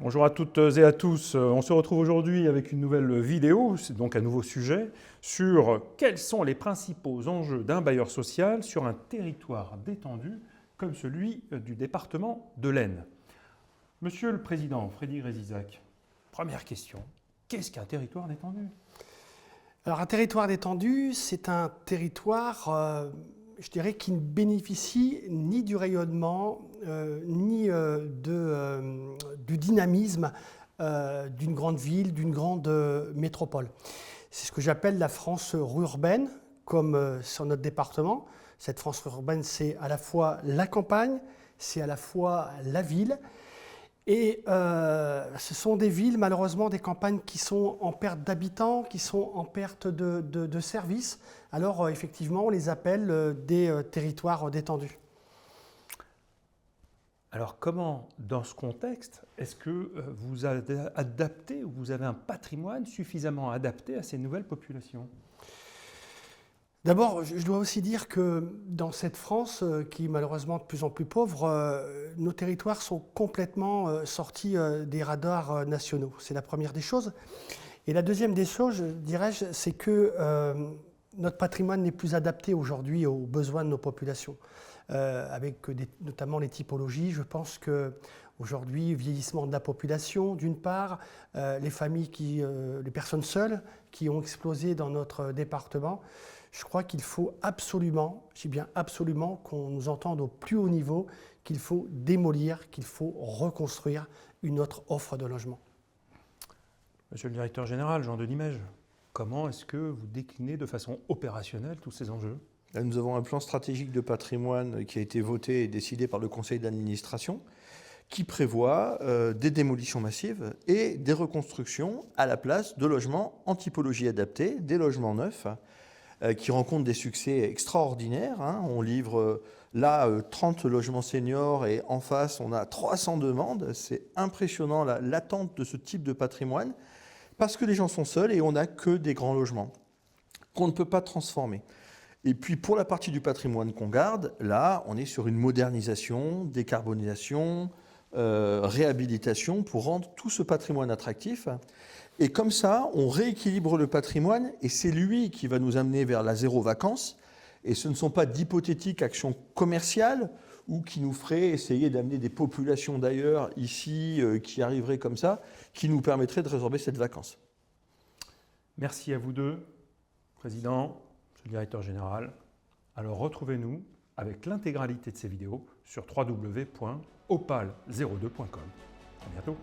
Bonjour à toutes et à tous. On se retrouve aujourd'hui avec une nouvelle vidéo, c'est donc un nouveau sujet, sur quels sont les principaux enjeux d'un bailleur social sur un territoire détendu comme celui du département de l'Aisne. Monsieur le Président, Freddy Grézizac, première question, qu'est-ce qu'un territoire détendu? Alors un territoire détendu, c'est un territoire, je dirais, qui ne bénéficie ni du rayonnement, ni du dynamisme d'une grande ville, d'une grande métropole. C'est ce que j'appelle la France rurbaine, comme sur notre département. Cette France rurbaine, c'est à la fois la campagne, c'est à la fois la ville. Et ce sont des villes, malheureusement, des campagnes qui sont en perte d'habitants, qui sont en perte de services. Alors, effectivement, on les appelle des territoires détendus. Alors comment, dans ce contexte, est-ce que vous avez adapté ou vous avez un patrimoine suffisamment adapté à ces nouvelles populations? D'abord, je dois aussi dire que dans cette France, qui est malheureusement de plus en plus pauvre, nos territoires sont complètement sortis des radars nationaux. C'est la première des choses. Et la deuxième des choses, dirais-je, c'est que notre patrimoine n'est plus adapté aujourd'hui aux besoins de nos populations. Avec notamment les typologies, je pense qu'aujourd'hui, vieillissement de la population, d'une part, les familles, les personnes seules qui ont explosé dans notre département, je crois qu'il faut absolument, je dis bien absolument, qu'on nous entende au plus haut niveau, qu'il faut démolir, qu'il faut reconstruire une autre offre de logement. Monsieur le directeur général, Jean-Denis Mège, comment est-ce que vous déclinez de façon opérationnelle tous ces enjeux? Là, nous avons un plan stratégique de patrimoine qui a été voté et décidé par le conseil d'administration qui prévoit des démolitions massives et des reconstructions à la place de logements en typologie adaptée, des logements neufs qui rencontrent des succès extraordinaires. On livre là 30 logements seniors et en face on a 300 demandes. C'est impressionnant l'attente de ce type de patrimoine parce que les gens sont seuls et on n'a que des grands logements qu'on ne peut pas transformer. Et puis pour la partie du patrimoine qu'on garde, là on est sur une modernisation, décarbonisation, réhabilitation pour rendre tout ce patrimoine attractif. Et comme ça, on rééquilibre le patrimoine et c'est lui qui va nous amener vers la zéro vacances. Et ce ne sont pas d'hypothétiques actions commerciales ou qui nous feraient essayer d'amener des populations d'ailleurs ici qui arriveraient comme ça, qui nous permettraient de résorber cette vacance. Merci à vous deux, Président, Monsieur le Directeur Général. Alors retrouvez-nous avec l'intégralité de ces vidéos sur www.opal02.com. À bientôt.